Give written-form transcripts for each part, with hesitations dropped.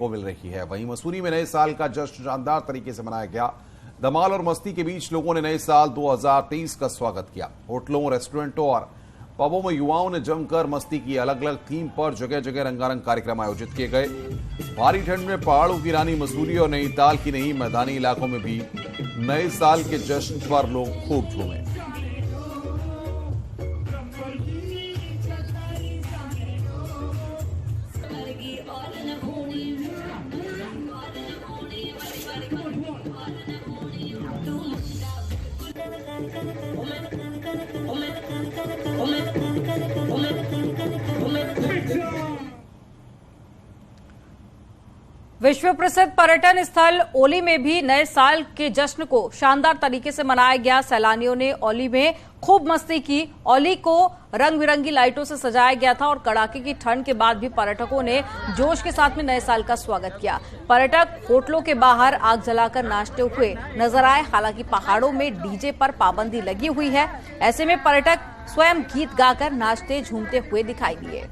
को मिल रही है। वहीं मसूरी में नए साल का जश्न शानदार तरीके से मनाया गया। धमाल और मस्ती के बीच लोगों ने नए साल 2023 का स्वागत किया। होटलों, रेस्टोरेंटों और पबों में युवाओं ने जमकर मस्ती की। अलग अलग थीम पर जगह जगह रंगारंग कार्यक्रम आयोजित किए गए। भारी ठंड में पहाड़ों की रानी मसूरी और नैनीताल की नहीं, मैदानी इलाकों में भी नए साल के जश्न पर लोग खूब झूमे। विश्व प्रसिद्ध पर्यटन स्थल ओली में भी नए साल के जश्न को शानदार तरीके से मनाया गया। सैलानियों ने ओली में खूब मस्ती की। ओली को रंग बिरंगी लाइटों से सजाया गया था और कड़ाके की ठंड के बाद भी पर्यटकों ने जोश के साथ में नए साल का स्वागत किया। पर्यटक होटलों के बाहर आग जलाकर नाचते हुए नजर आए। हालांकि पहाड़ों में डीजे पर पाबंदी लगी हुई है। ऐसे में पर्यटक स्वयं गीत गाकर नाचते झूमते हुए दिखाई दिए।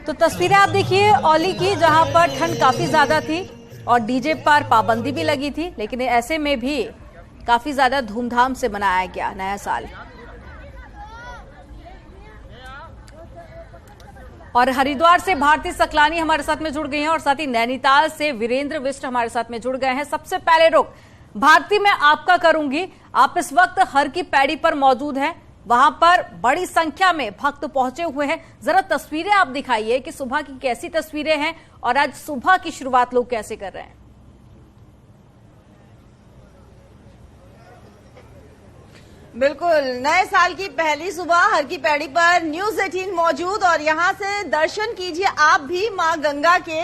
तो तस्वीरें आप देखिए ओली की, जहां पर ठंड काफी ज्यादा थी और डीजे पर पाबंदी भी लगी थी, लेकिन ऐसे में भी काफी ज्यादा धूमधाम से मनाया गया नया साल। और हरिद्वार से भारती सकलानी हमारे साथ में जुड़ गई हैं और साथ ही नैनीताल से वीरेंद्र बिष्ट हमारे साथ में जुड़ गए हैं। सबसे पहले रुख भारती मैं आपका करूंगी। आप इस वक्त हर की पैड़ी पर मौजूद हैं, वहां पर बड़ी संख्या में भक्त पहुंचे हुए हैं। जरा तस्वीरें आप दिखाइए कि सुबह की कैसी तस्वीरें हैं और आज सुबह की शुरुआत लोग कैसे कर रहे हैं। बिल्कुल, नए साल की पहली सुबह हर की पैड़ी पर न्यूज़ 18 मौजूद और यहां से दर्शन कीजिए आप भी। मां गंगा के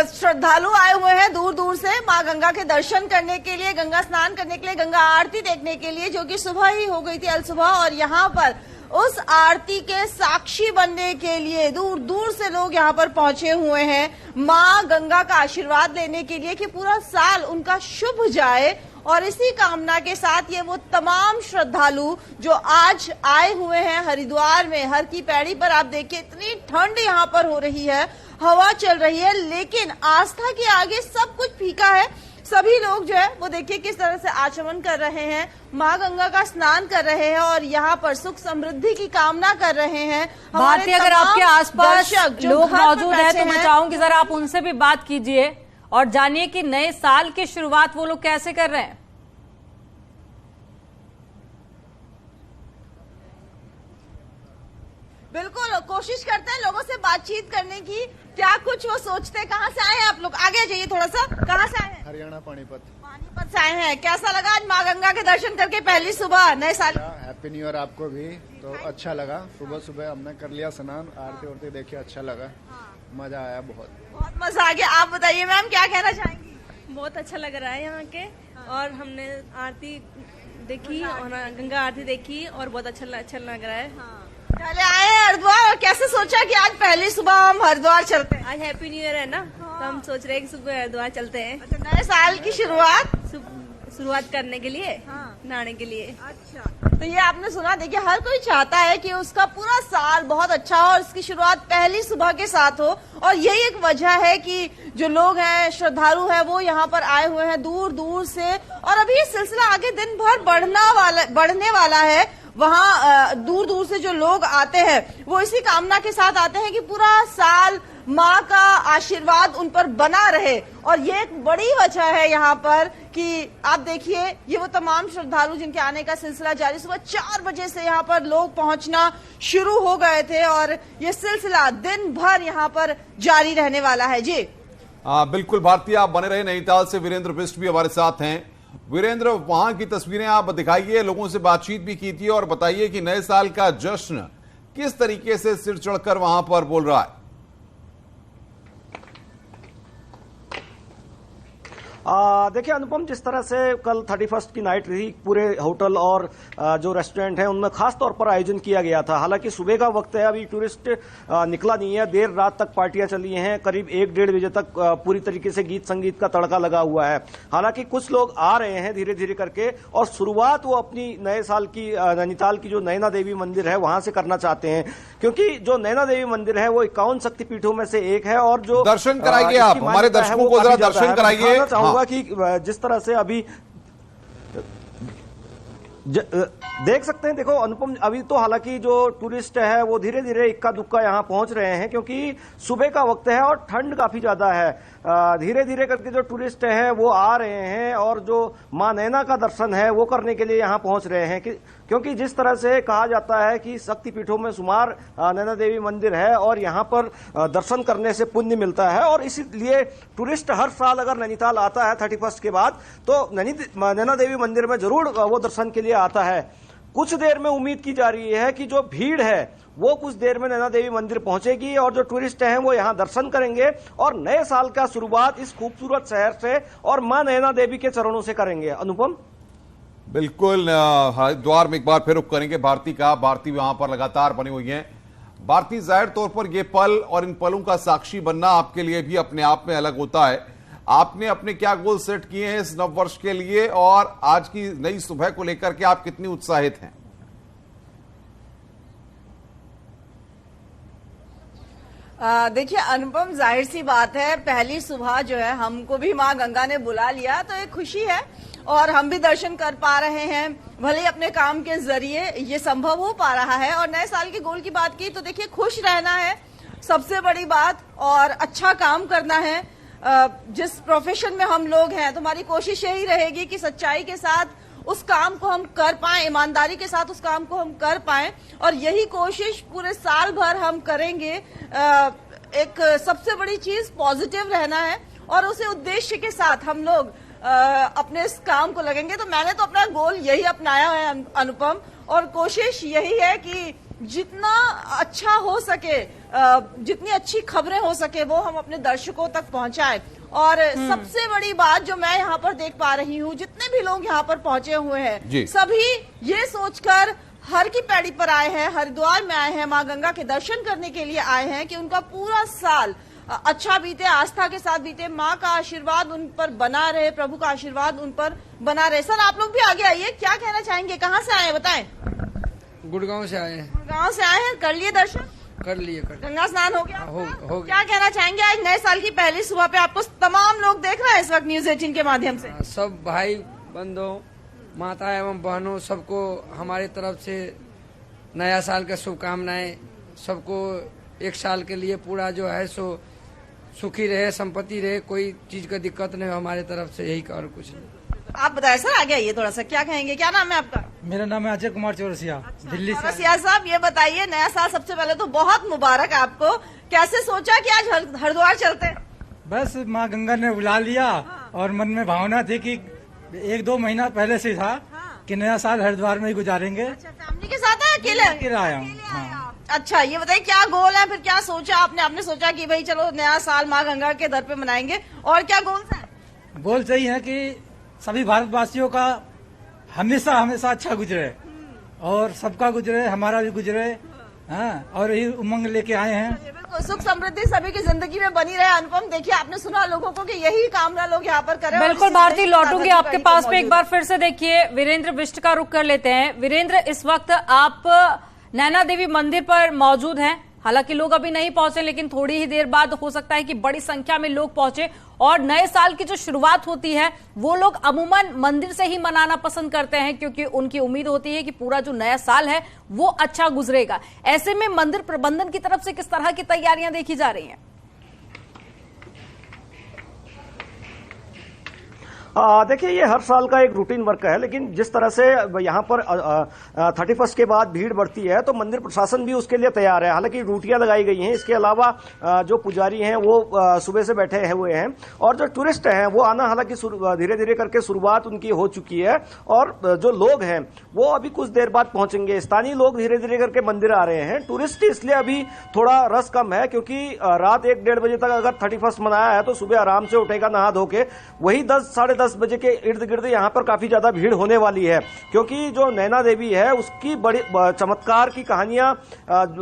श्रद्धालु आए हुए हैं दूर दूर से मां गंगा के दर्शन करने के लिए, गंगा स्नान करने के लिए, गंगा आरती देखने के लिए, जो कि सुबह ही हो गई थी अल सुबह। और यहाँ पर उस आरती के साक्षी बनने के लिए दूर दूर से लोग यहाँ पर पहुंचे हुए हैं, मां गंगा का आशीर्वाद लेने के लिए कि पूरा साल उनका शुभ जाए। और इसी कामना के साथ ये वो तमाम श्रद्धालु जो आज आए हुए हैं हरिद्वार में हर की पैड़ी पर। आप देखिए इतनी ठंड यहाँ पर हो रही है, हवा चल रही है, लेकिन आस्था के आगे सब कुछ फीका है। सभी लोग जो है वो देखिए किस तरह से आचमन कर रहे हैं, मां गंगा का स्नान कर रहे हैं और यहाँ पर सुख समृद्धि की कामना कर रहे हैं। भारती, अगर आपके आसपास लोग मौजूद हैं तो मैं चाहूंगी जरा आप उनसे भी बात कीजिए और जानिए कि नए साल की शुरुआत वो लोग कैसे कर रहे हैं। बिल्कुल, कोशिश करते हैं लोगों से बातचीत करने की, क्या कुछ वो सोचते हैं। कहाँ से आए हैं आप लोग? आगे जाइए थोड़ा सा। कहाँ से आए हैं? हरियाणा, पानीपत। पानीपत से आए हैं। कैसा लगा आज माँ गंगा के दर्शन करके पहली सुबह नए साल? हैप्पी न्यू ईयर आपको भी। तो अच्छा लगा, सुबह सुबह हमने कर लिया स्नान, आरती वारती देखी, अच्छा लगा, मजा आया, बहुत मजा आ गया। आप बताइए मैम, क्या कहना चाहेंगी? बहुत अच्छा लग रहा है यहाँ के, और हमने आरती देखी और गंगा आरती देखी और बहुत अच्छा लग रहा है। पहले आए हैं हरिद्वार और कैसे सोचा कि आज पहली सुबह हम हरिद्वार चलते हैं? आज हैप्पी न्यू ईयर है ना, तो हम सोच रहे हैं कि सुबह हरिद्वार चलते हैं। अच्छा, नए साल की शुरुआत करने के लिए, नहाने के लिए। अच्छा, तो ये आपने सुना, देखिए हर कोई चाहता है कि उसका पूरा साल बहुत अच्छा हो और उसकी शुरुआत पहली सुबह के साथ हो। और यही एक वजह है कि जो लोग हैं, श्रद्धालु हैं, वो यहाँ पर आए हुए हैं दूर दूर से। और अभी ये सिलसिला आगे दिन भर बढ़ने वाला है। वहाँ दूर दूर से जो लोग आते हैं वो इसी कामना के साथ आते हैं कि पूरा साल माँ का आशीर्वाद उन पर बना रहे। और ये एक बड़ी वजह है यहाँ पर कि आप देखिए ये वो तमाम श्रद्धालु जिनके आने का सिलसिला जारी, सुबह 4 बजे से यहाँ पर लोग पहुंचना शुरू हो गए थे और ये सिलसिला दिन भर यहाँ पर जारी रहने वाला है। जी बिल्कुल भारती, आप बने रहे। नैनीताल से वीरेंद्र बिष्ट भी हमारे साथ हैं। वीरेंद्र, वहां की तस्वीरें आप दिखाइए, लोगों से बातचीत भी की थी और बताइए कि नए साल का जश्न किस तरीके से सिर चढ़कर वहां पर बोल रहा है। देखिए अनुपम, जिस तरह से कल 31st की नाइट रही, पूरे होटल और जो रेस्टोरेंट है उनमें खास तौर पर आयोजन किया गया था। हालांकि सुबह का वक्त है, अभी टूरिस्ट निकला नहीं है, देर रात तक पार्टियां चली हैं, करीब 1-1:30 बजे तक पूरी तरीके से गीत संगीत का तड़का लगा हुआ है। हालांकि कुछ लोग आ रहे हैं धीरे धीरे करके और शुरुआत वो अपनी नए साल की नैनीताल की जो नैना देवी मंदिर है वहां से करना चाहते हैं, क्योंकि जो नैना देवी मंदिर है वो 51 शक्तिपीठों में से एक है। और जो दर्शन कराइए आप हमारे दर्शकों को, जरा दर्शन कराइए। चाहूंगा कि जिस तरह से अभी देख सकते हैं, देखो अनुपम, अभी तो हालांकि जो टूरिस्ट है वो धीरे धीरे इक्का दुक्का यहां पहुंच रहे हैं, क्योंकि सुबह का वक्त है और ठंड काफी ज्यादा है। धीरे धीरे करके जो टूरिस्ट है वो आ रहे हैं और जो मां नैना का दर्शन है वो करने के लिए यहां पहुंच रहे हैं, क्योंकि जिस तरह से कहा जाता है कि शक्तिपीठों में शुमार नैना देवी मंदिर है और यहां पर दर्शन करने से पुण्य मिलता है। और इसीलिए टूरिस्ट हर साल अगर नैनीताल आता है 31st के बाद तो नैना देवी मंदिर में जरूर वो दर्शन के लिए आता है। कुछ देर में उम्मीद की जा रही है कि जो भीड़ है वो कुछ देर में नैना देवी मंदिर पहुंचेगी और जो टूरिस्ट हैं वो यहां दर्शन करेंगे और नए साल का शुरुआत इस खूबसूरत शहर से और मां नैना देवी के चरणों से करेंगे। अनुपम, बिल्कुल, हरिद्वार में एक बार फिर रुक करेंगे भारती का। भारती वहां पर लगातार बनी हुई हैं। भारती, जाहिर तौर पर ये पल और इन पलों का साक्षी बनना आपके लिए भी अपने आप में अलग होता है। आपने अपने क्या गोल सेट किए हैं इस नव वर्ष के लिए और आज की नई सुबह को लेकर के आप कितनी उत्साहित हैं? देखिए अनुपम, जाहिर सी बात है, पहली सुबह जो है हमको भी मां गंगा ने बुला लिया तो एक खुशी है और हम भी दर्शन कर पा रहे हैं। भले ही अपने काम के जरिए ये संभव हो पा रहा है। और नए साल के गोल की बात की तो देखिए, खुश रहना है सबसे बड़ी बात और अच्छा काम करना है। जिस प्रोफेशन में हम लोग हैं तो हमारी कोशिश यही रहेगी कि सच्चाई के साथ उस काम को हम कर पाएं, ईमानदारी के साथ उस काम को हम कर पाएं और यही कोशिश पूरे साल भर हम करेंगे। एक सबसे बड़ी चीज पॉजिटिव रहना है और उसी उद्देश्य के साथ हम लोग अपने इस काम को लगेंगे। तो मैंने तो अपना गोल यही अपनाया है अनुपम, और कोशिश यही है कि जितना अच्छा हो सके, जितनी अच्छी खबरें हो सके वो हम अपने दर्शकों तक पहुंचाएं। और सबसे बड़ी बात जो मैं यहाँ पर देख पा रही हूँ, जितने भी लोग यहाँ पर पहुंचे हुए हैं सभी ये सोचकर हर की पैड़ी पर आए हैं, हरिद्वार में आए हैं, मां गंगा के दर्शन करने के लिए आए हैं कि उनका पूरा साल अच्छा बीते, आस्था के साथ बीते, माँ का आशीर्वाद उन पर बना रहे, प्रभु का आशीर्वाद उन पर बना रहे। सर, आप लोग भी आगे आइए, क्या कहना चाहेंगे, कहाँ से आए बताएं? गुड़गांव से आए हैं। गुड़गांव से आए हैं, कर लिए दर्शन? कर लिए। गंगा स्नान हो गया? हो गया। क्या कहना चाहेंगे आज नए साल की पहली सुबह पे? आपको तमाम लोग देख रहे हैं इस वक्त न्यूज 18 के माध्यम से। सब भाई बंधुओं, माता एवं बहनों, सबको हमारी तरफ से नया साल के शुभकामनाएं। सबको एक साल के लिए पूरा जो है सो सुखी रहे, संपत्ति रहे, कोई चीज का दिक्कत नहीं हो हमारे तरफ से, यही और कुछ नहीं। आप बताएं सर, आगे आइए थोड़ा सा, क्या कहेंगे? क्या नाम है आपका? मेरा नाम है अजय कुमार चौरसिया, दिल्ली से। चौरसिया साहब, ये बताइए, नया साल सबसे पहले तो बहुत मुबारक आपको। कैसे सोचा कि आज हरिद्वार चलते? बस माँ गंगा ने बुला लिया और मन में भावना थी कि 1-2 महीना पहले से था कि नया साल हरिद्वार में ही गुजारेंगे। अच्छा, फैमिली के साथ है, अकेले आया हूँ। अच्छा, ये बताइए क्या गोल है, फिर क्या सोचा आपने? आपने सोचा कि भाई चलो नया साल माँ गंगा के दर पे मनाएंगे, और क्या गोल्स हैं? गोल सही है कि सभी भारतवासियों का हमेशा हमेशा अच्छा गुजरे और सबका गुजरे, हमारा भी गुजरे। हाँ, और यही उमंग लेके आए हैं। सुख समृद्धि सभी की जिंदगी में बनी रहे। अनुपम, देखिए आपने सुना लोगों को कि यही कामना लोग यहाँ पर करें। बिल्कुल भारती, लौटूंगी आपके पास में एक बार फिर से। देखिए वीरेंद्र बिष्ट का रुख कर लेते हैं। वीरेंद्र, इस वक्त आप नैना देवी मंदिर पर मौजूद हैं। हालांकि लोग अभी नहीं पहुंचे, लेकिन थोड़ी ही देर बाद हो सकता है कि बड़ी संख्या में लोग पहुंचे। और नए साल की जो शुरुआत होती है वो लोग अमूमन मंदिर से ही मनाना पसंद करते हैं, क्योंकि उनकी उम्मीद होती है कि पूरा जो नया साल है वो अच्छा गुजरेगा। ऐसे में मंदिर प्रबंधन की तरफ से किस तरह की तैयारियां देखी जा रही हैं? देखिए, ये हर साल का एक रूटीन वर्क है, लेकिन जिस तरह से यहाँ पर 31 के बाद भीड़ बढ़ती है तो मंदिर प्रशासन भी उसके लिए तैयार है। हालांकि ड्यूटियां लगाई गई हैं, इसके अलावा जो पुजारी हैं वो सुबह से बैठे हुए हैं, और जो टूरिस्ट हैं वो आना हालांकि धीरे धीरे करके शुरुआत उनकी हो चुकी है, और जो लोग हैं वो अभी कुछ देर बाद पहुंचेंगे। स्थानीय लोग धीरे धीरे करके मंदिर आ रहे हैं। टूरिस्ट इसलिए अभी थोड़ा रस कम है क्योंकि रात 1-1:30 बजे तक अगर 31 मनाया है तो सुबह आराम से उठेगा नहा धो के, वही 10-10:30 बजे के इर्द गिर्द यहाँ पर काफी ज्यादा भीड़ होने वाली है, क्योंकि जो नैना देवी है उसकी बड़ी चमत्कार की कहानियां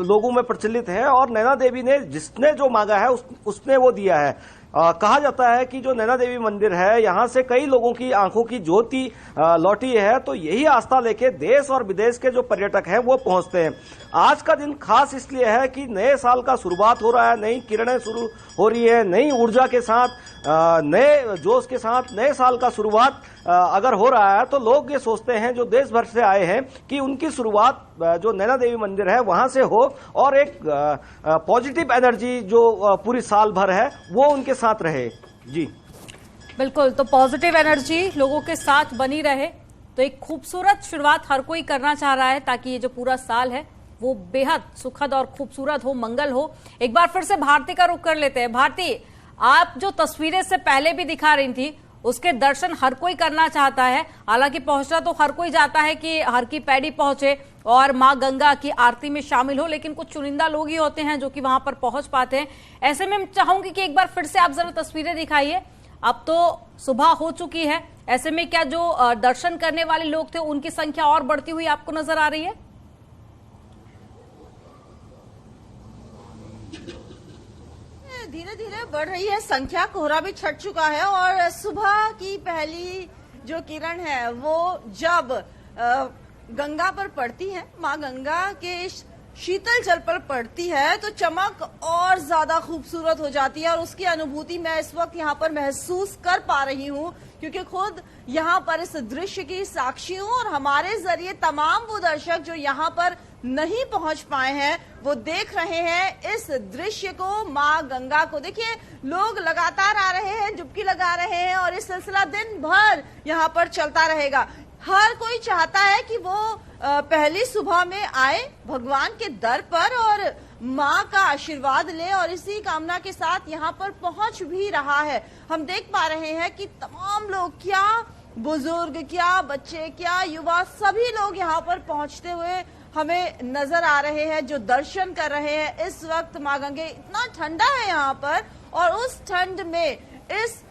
लोगों में प्रचलित है, और नैना देवी ने जिसने जो मांगा है उसने वो दिया है। कहा जाता है कि जो नैना देवी मंदिर है यहाँ से कई लोगों की आंखों की ज्योति लौटी है, तो यही आस्था लेके देश और विदेश के जो पर्यटक हैं वो पहुंचते हैं। आज का दिन खास इसलिए है कि नए साल का शुरुआत हो रहा है, नई किरणें शुरू हो रही है, नई ऊर्जा के साथ, नए जोश के साथ नए साल का शुरुआत अगर हो रहा है तो लोग ये सोचते हैं जो देश भर से आए हैं कि उनकी शुरुआत जो नैना देवी मंदिर है वहां से हो, और एक पॉजिटिव एनर्जी जो पूरी साल भर है वो उनके साथ रहे। जी बिल्कुल, तो पॉजिटिव एनर्जी लोगों के साथ बनी रहे, तो एक खूबसूरत शुरुआत हर कोई करना चाह रहा है ताकि ये जो पूरा साल है वो बेहद सुखद और खूबसूरत हो, मंगल हो। एक बार फिर से भारती का रुख कर लेते हैं। भारती, आप जो तस्वीरें से पहले भी दिखा रही थी उसके दर्शन हर कोई करना चाहता है, हालांकि पहुंचना तो हर कोई जाता है कि हर की पैड़ी पहुंचे और मां गंगा की आरती में शामिल हो, लेकिन कुछ चुनिंदा लोग ही होते हैं जो कि वहां पर पहुंच पाते हैं। ऐसे में मैं चाहूंगी कि एक बार फिर से आप जरा तस्वीरें दिखाइए। अब तो सुबह हो चुकी है, ऐसे में क्या जो दर्शन करने वाले लोग थे उनकी संख्या और बढ़ती हुई आपको नजर आ रही है? धीरे धीरे बढ़ रही है संख्या, कोहरा भी छट चुका है, और सुबह की पहली जो किरण है वो जब गंगा पर पड़ती है, मां गंगा के शीतल जल पर पड़ती है तो चमक और ज्यादा खूबसूरत हो जाती है, और उसकी अनुभूति मैं इस वक्त यहाँ पर महसूस कर पा रही हूँ, क्योंकि खुद यहाँ पर इस दृश्य की साक्षी हूँ, और हमारे जरिए तमाम वो दर्शक जो यहाँ पर नहीं पहुंच पाए हैं वो देख रहे हैं इस दृश्य को, मां गंगा को। देखिए, लोग लगातार आ रहे हैं, डुबकी लगा रहे हैं, और इस सिलसिला दिन भर यहाँ पर चलता रहेगा। हर कोई चाहता है कि वो पहली सुबह में आए भगवान के दर पर और मां का आशीर्वाद ले, और इसी कामना के साथ यहाँ पर पहुंच भी रहा है। हम देख पा रहे हैं कि तमाम लोग, क्या बुजुर्ग, क्या बच्चे, क्या युवा, सभी लोग यहाँ पर पहुंचते हुए हमें नजर आ रहे हैं, जो दर्शन कर रहे हैं। इस वक्त मां गंगे, इतना ठंडा है यहाँ पर, और उस ठंड में इस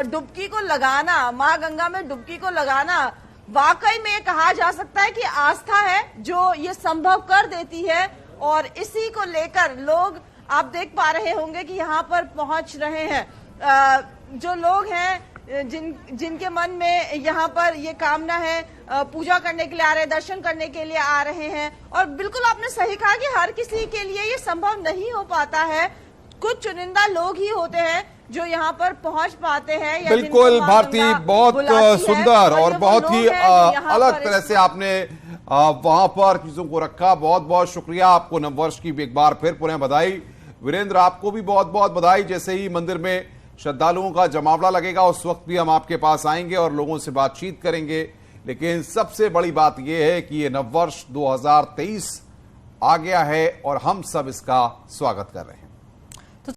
डुबकी को लगाना, मां गंगा में डुबकी को लगाना, वाकई में कहा जा सकता है कि आस्था है जो ये संभव कर देती है, और इसी को लेकर लोग, आप देख पा रहे होंगे कि यहाँ पर पहुंच रहे हैं। जो लोग हैं जिनके मन में यहाँ पर ये कामना है, पूजा करने के लिए आ रहे हैं, दर्शन करने के लिए आ रहे हैं, और बिल्कुल आपने सही कहा कि हर किसी के लिए ये संभव नहीं हो पाता है, कुछ चुनिंदा लोग ही होते हैं जो यहाँ पर पहुंच पाते हैं। बिल्कुल भारती, बहुत सुंदर और बहुत ही अलग तरह से आपने वहां पर चीजों को रखा। बहुत बहुत शुक्रिया आपको, नववर्ष की एक बार फिर पुनः बधाई। वीरेंद्र, आपको भी बहुत बहुत बधाई। जैसे ही मंदिर में श्रद्धालुओं का जमावड़ा लगेगा उस वक्त भी हम आपके पास आएंगे और लोगों से बातचीत करेंगे, लेकिन सबसे बड़ी बात यह है कि ये नववर्ष 2023 आ गया है और हम सब इसका स्वागत कर रहे हैं।